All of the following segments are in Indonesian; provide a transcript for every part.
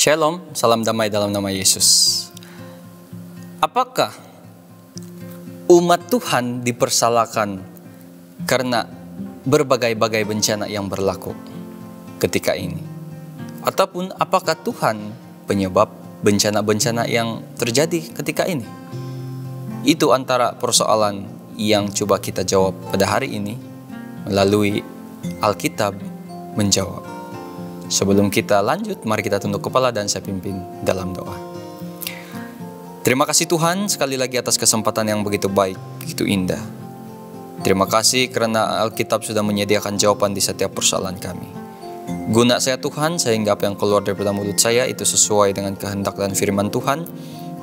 Shalom, salam damai dalam nama Yesus. Apakah umat Tuhan dipersalahkan karena berbagai-bagai bencana yang berlaku ketika ini? Ataupun apakah Tuhan penyebab bencana-bencana yang terjadi ketika ini? Itu antara persoalan yang coba kita jawab pada hari ini melalui Alkitab menjawab. Sebelum kita lanjut, mari kita tunduk kepala dan saya pimpin dalam doa. Terima kasih Tuhan sekali lagi atas kesempatan yang begitu baik, begitu indah. Terima kasih karena Alkitab sudah menyediakan jawaban di setiap persoalan kami. Guna saya Tuhan, sehingga apa yang keluar daripada mulut saya itu sesuai dengan kehendak dan firman Tuhan.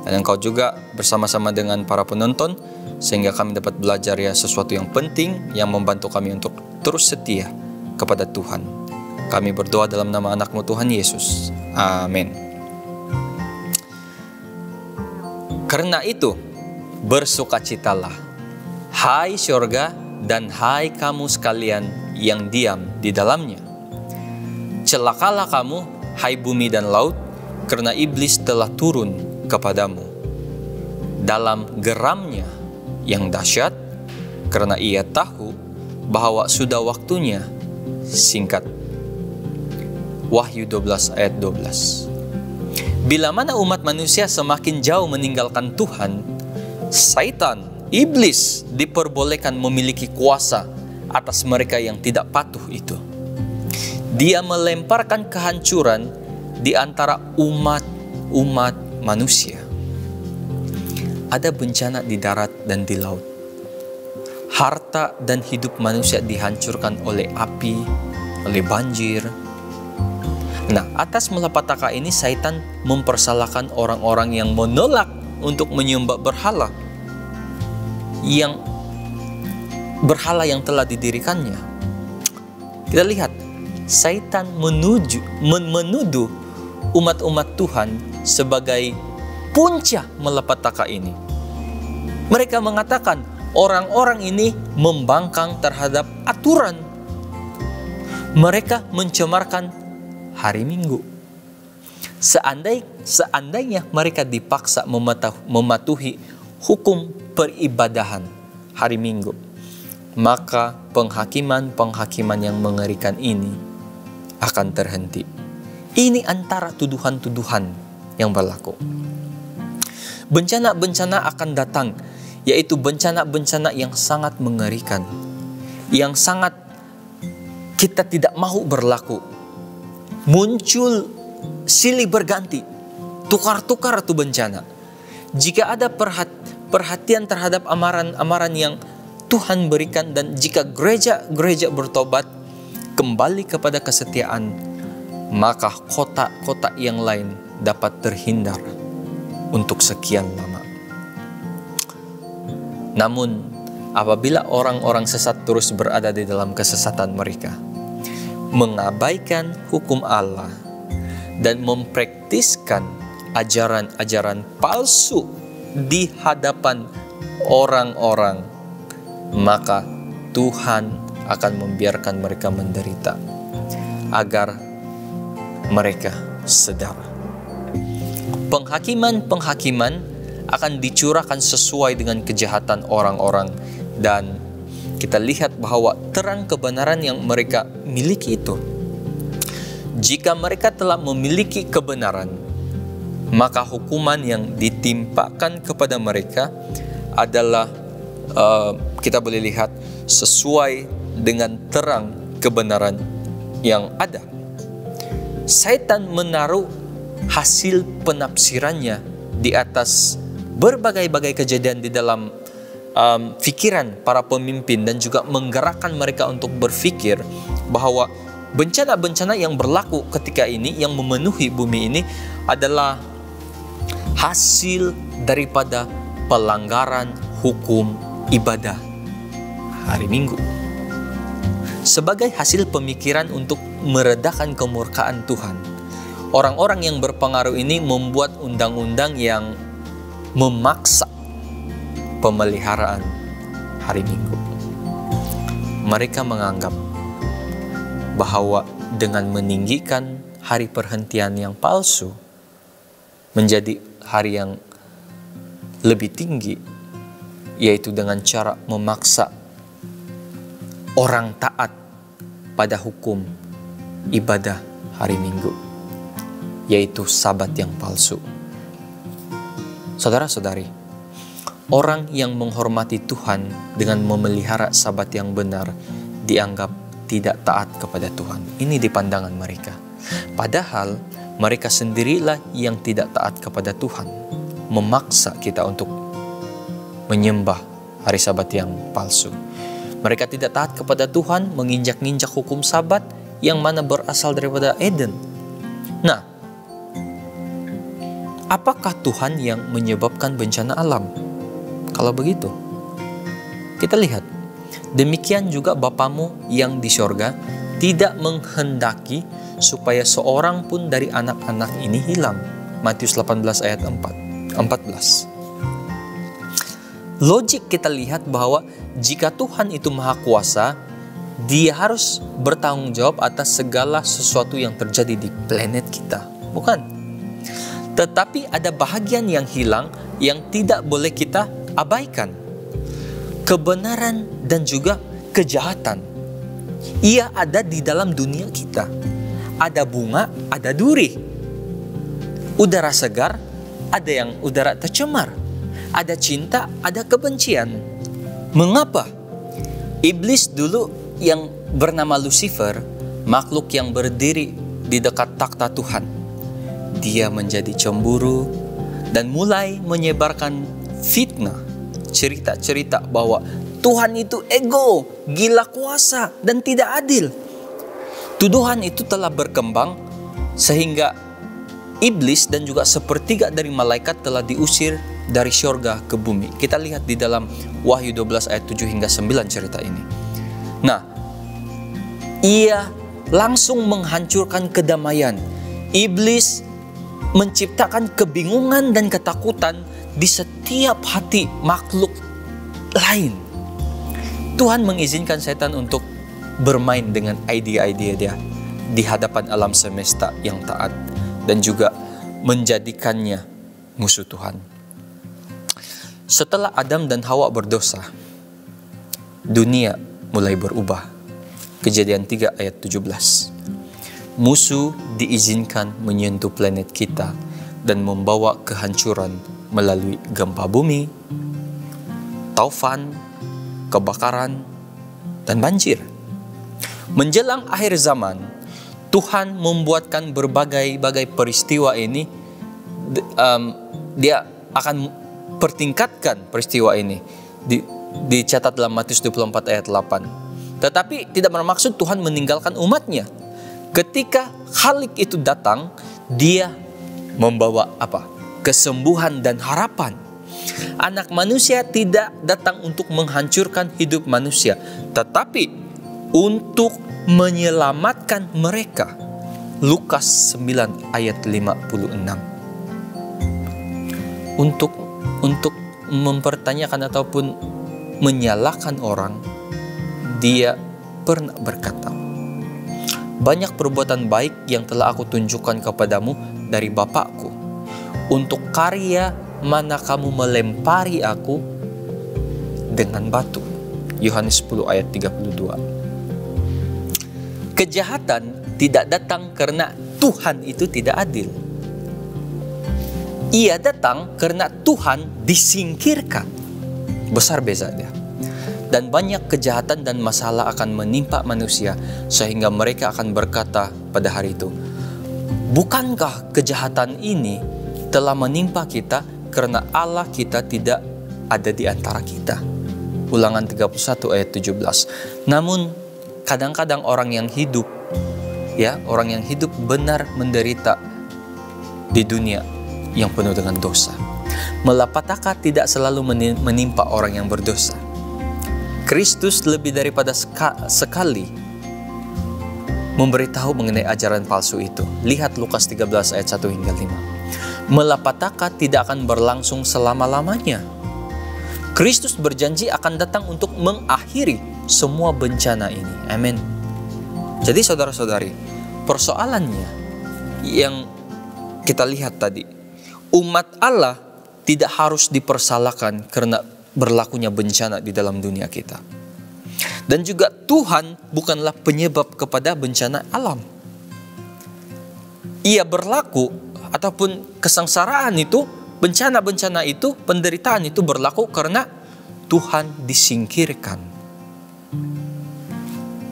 Dan Engkau juga bersama-sama dengan para penonton, sehingga kami dapat belajar ya sesuatu yang penting yang membantu kami untuk terus setia kepada Tuhan. Kami berdoa dalam nama anak-Mu Tuhan Yesus. Amin. Karena itu, bersukacitalah, hai syurga dan hai kamu sekalian yang diam di dalamnya. Celakalah kamu, hai bumi dan laut, karena iblis telah turun kepadamu dalam geramnya yang dahsyat, karena ia tahu bahwa sudah waktunya singkat. Wahyu 12 ayat 12. Bila mana umat manusia semakin jauh meninggalkan Tuhan, Satan, iblis diperbolehkan memiliki kuasa atas mereka yang tidak patuh itu. Dia melemparkan kehancuran di antara umat manusia. Ada bencana di darat dan di laut. Harta dan hidup manusia dihancurkan oleh api, oleh banjir. Nah, atas malapetaka ini Satan mempersalahkan orang-orang yang menolak untuk menyembah berhala yang telah didirikannya. Kita lihat, Satan menuduh umat-umat Tuhan sebagai punca malapetaka ini. Mereka mengatakan orang-orang ini membangkang terhadap aturan. Mereka mencemarkan hari Minggu. Seandainya mereka dipaksa mematuhi hukum peribadahan hari Minggu, maka penghakiman yang mengerikan ini akan terhenti. Ini antara tuduhan-tuduhan yang berlaku. Bencana-bencana akan datang, yaitu bencana-bencana yang sangat mengerikan, yang sangat kita tidak mau berlaku. Muncul silih berganti, tukar-tukar itu bencana. Jika ada perhatian terhadap amaran-amaran yang Tuhan berikan, dan jika gereja bertobat kembali kepada kesetiaan, maka kota-kota yang lain dapat terhindar untuk sekian lama. Namun apabila orang-orang sesat terus berada di dalam kesesatan mereka, mengabaikan hukum Allah dan mempraktiskan ajaran-ajaran palsu di hadapan orang-orang, maka Tuhan akan membiarkan mereka menderita agar mereka sadar. Penghakiman akan dicurahkan sesuai dengan kejahatan orang-orang, dan kita lihat bahwa terang kebenaran yang mereka miliki itu, jika mereka telah memiliki kebenaran, maka hukuman yang ditimpakan kepada mereka adalah kita boleh lihat sesuai dengan terang kebenaran yang ada. Satan menaruh hasil penafsirannya di atas berbagai-bagai kejadian di dalam pikiran para pemimpin, dan juga menggerakkan mereka untuk berpikir bahwa bencana-bencana yang berlaku ketika ini, yang memenuhi bumi ini, adalah hasil daripada pelanggaran hukum ibadah hari Minggu. Sebagai hasil pemikiran untuk meredakan kemurkaan Tuhan, orang-orang yang berpengaruh ini membuat undang-undang yang memaksa pemeliharaan hari Minggu. Mereka menganggap bahwa dengan meninggikan hari perhentian yang palsu, menjadi hari yang lebih tinggi, yaitu dengan cara memaksa orang taat pada hukum ibadah hari Minggu, yaitu Sabat yang palsu. Saudara-saudari, orang yang menghormati Tuhan dengan memelihara Sabat yang benar dianggap tidak taat kepada Tuhan. Ini di pandangan mereka. Padahal mereka sendirilah yang tidak taat kepada Tuhan, memaksa kita untuk menyembah hari Sabat yang palsu. Mereka tidak taat kepada Tuhan, menginjak-injak hukum Sabat yang mana berasal daripada Eden. Nah, apakah Tuhan yang menyebabkan bencana alam? Kalau begitu, kita lihat, demikian juga Bapamu yang di sorga tidak menghendaki supaya seorang pun dari anak-anak ini hilang. Matius 18 ayat 14. Logik kita lihat bahwa jika Tuhan itu maha kuasa, Dia harus bertanggung jawab atas segala sesuatu yang terjadi di planet kita, bukan? Tetapi ada bahagian yang hilang yang tidak boleh kita abaikan. Kebenaran dan juga kejahatan. Ia ada di dalam dunia kita. Ada bunga, ada duri. Udara segar, ada yang udara tercemar. Ada cinta, ada kebencian. Mengapa? Iblis dulu yang bernama Lucifer, makhluk yang berdiri di dekat takhta Tuhan. Dia menjadi cemburu dan mulai menyebarkan fitnah, cerita-cerita bahwa Tuhan itu ego, gila kuasa, dan tidak adil. Tuduhan itu telah berkembang sehingga iblis dan juga sepertiga dari malaikat telah diusir dari syurga ke bumi. Kita lihat di dalam Wahyu 12 ayat 7 hingga 9 cerita ini. Nah, ia langsung menghancurkan kedamaian. Iblis menciptakan kebingungan dan ketakutan di setiap hati makhluk lain. Tuhan mengizinkan setan untuk bermain dengan ide-ide dia di hadapan alam semesta yang taat dan juga menjadikannya musuh Tuhan. Setelah Adam dan Hawa berdosa, dunia mulai berubah. Kejadian 3 ayat 17. Musuh diizinkan menyentuh planet kita dan membawa kehancuran melalui gempa bumi, taufan, kebakaran, dan banjir. Menjelang akhir zaman, Tuhan membuatkan berbagai peristiwa ini. Dia akan pertingkatkan peristiwa ini. Dicatat dalam Matius 24 ayat 8. Tetapi tidak bermaksud Tuhan meninggalkan umatnya. Ketika Khalik itu datang, Dia membawa apa? Kesembuhan dan harapan. Anak manusia tidak datang untuk menghancurkan hidup manusia, tetapi untuk menyelamatkan mereka. Lukas 9 ayat 56. Untuk mempertanyakan ataupun menyalahkan orang, Dia pernah berkata, banyak perbuatan baik yang telah aku tunjukkan kepadamu dari Bapakku. Untuk karya mana kamu melempari aku dengan batu. Yohanes 10 ayat 32. Kejahatan tidak datang karena Tuhan itu tidak adil. Ia datang karena Tuhan disingkirkan. Besar bezanya. Dan banyak kejahatan dan masalah akan menimpa manusia sehingga mereka akan berkata pada hari itu, bukankah kejahatan ini telah menimpa kita karena Allah kita tidak ada di antara kita? Ulangan 31 ayat 17. Namun kadang-kadang orang yang hidup benar menderita di dunia yang penuh dengan dosa. Malapetaka tidak selalu menimpa orang yang berdosa. Kristus lebih daripada sekali memberitahu mengenai ajaran palsu itu. Lihat Lukas 13 ayat 1 hingga 5. Malapetaka tidak akan berlangsung selama-lamanya. Kristus berjanji akan datang untuk mengakhiri semua bencana ini. Amin. Jadi saudara-saudari, persoalannya yang kita lihat tadi, umat Allah tidak harus dipersalahkan karena berlakunya bencana di dalam dunia kita. Dan juga Tuhan bukanlah penyebab kepada bencana alam. Ia berlaku ataupun kesengsaraan itu, bencana-bencana itu, penderitaan itu berlaku karena Tuhan disingkirkan.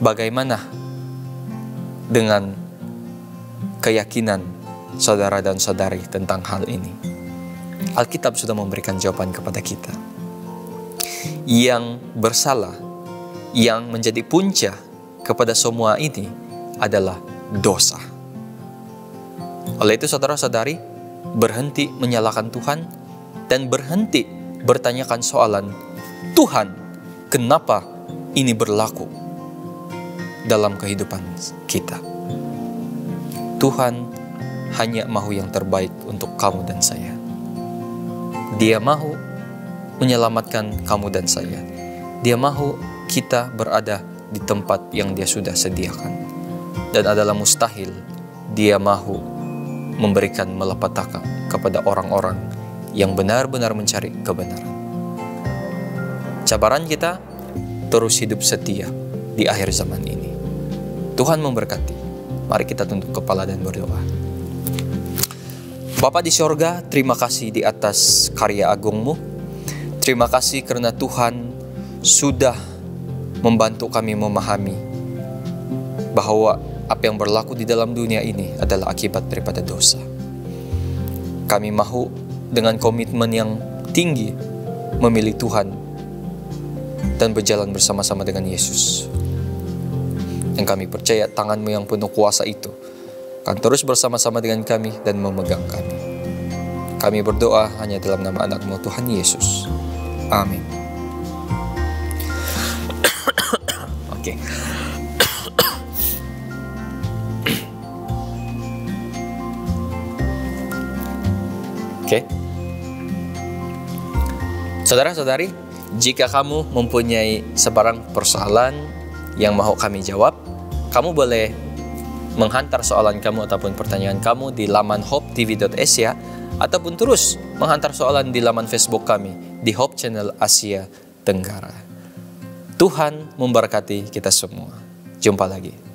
Bagaimana dengan keyakinan saudara dan saudari tentang hal ini? Alkitab sudah memberikan jawaban kepada kita. Yang bersalah, yang menjadi punca kepada semua ini adalah dosa. Oleh itu saudara-saudari, berhenti menyalahkan Tuhan dan berhenti bertanyakan soalan, Tuhan, kenapa ini berlaku dalam kehidupan kita? Tuhan hanya mau yang terbaik untuk kamu dan saya. Dia mau menyelamatkan kamu dan saya. Dia mau kita berada di tempat yang Dia sudah sediakan. Dan adalah mustahil Dia mau memberikan malapetaka kepada orang-orang yang benar-benar mencari kebenaran. Cabaran kita terus hidup setia di akhir zaman ini. Tuhan memberkati. Mari kita tunduk kepala dan berdoa. Bapa di sorga, terima kasih di atas karya agungmu. Terima kasih karena Tuhan sudah membantu kami memahami bahwa apa yang berlaku di dalam dunia ini adalah akibat daripada dosa. Kami mahu dengan komitmen yang tinggi memilih Tuhan dan berjalan bersama-sama dengan Yesus. Dan kami percaya tangan-Mu yang penuh kuasa itu akan terus bersama-sama dengan kami dan memegang kami. Kami berdoa hanya dalam nama anak-Mu Tuhan Yesus. Amin. Oke. Oke. Saudara-saudari, jika kamu mempunyai sebarang persoalan yang mau kami jawab, kamu boleh menghantar soalan kamu ataupun pertanyaan kamu di laman hopetv.asia ataupun terus menghantar soalan di laman Facebook kami di Hope Channel Asia Tenggara. Tuhan memberkati kita semua. Jumpa lagi.